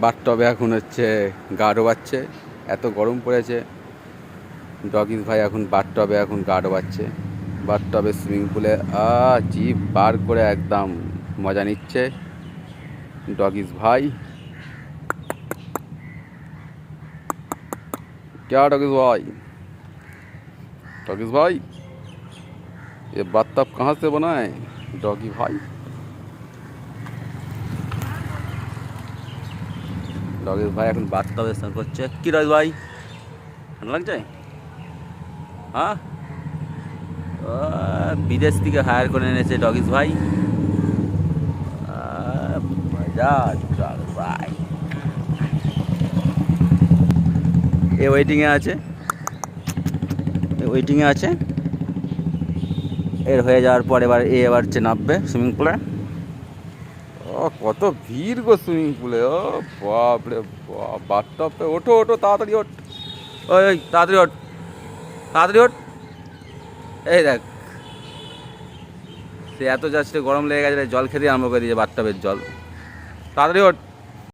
বাথটবে এখন হচ্ছে গা ডোবাচ্ছে, এত গরম পড়েছে। ডগিস ভাই এখন বাথটবে এখন গা ডোবাচ্ছে, বাথটবে সুইমিং পুলে জিভ বার করে একদম মজা নিচ্ছে डॉगिस भाई। क्या डॉगिस भाई, डॉगिस भाई ये बाथटब कहाँ से बना है डॉगी भाई? डॉगिस भाई এখন বাথটবে স্নান করছে। কি ডগিস ভাই ঠান্ডা লাগছে? হ্যাঁ, বিদেশ থেকে হায়ার করে এনেছে ডগিস ভাই। মজা ডগিস ভাই। এ ওয়েটিংয়ে আছে, ওয়েটিংয়ে আছে। এর হয়ে যাওয়ার পর এবার হচ্ছে নামবে সুইমিং পুলে। ও কত ভিড় গো সুইমিং পুলে, ও বাপরে বাপ। বাথটবে ওঠো ওঠো, তাড়াতাড়ি ওঠ, ওই তাড়াতাড়ি ওঠ, তাড়াতাড়ি ওঠ। এই দেখ, সে এত যাচ্ছে গরম লেগে গেছে, জল খেতে আরম্ভ করে দিয়েছে বাথটবের জল। তাড়াতাড়ি ওঠ।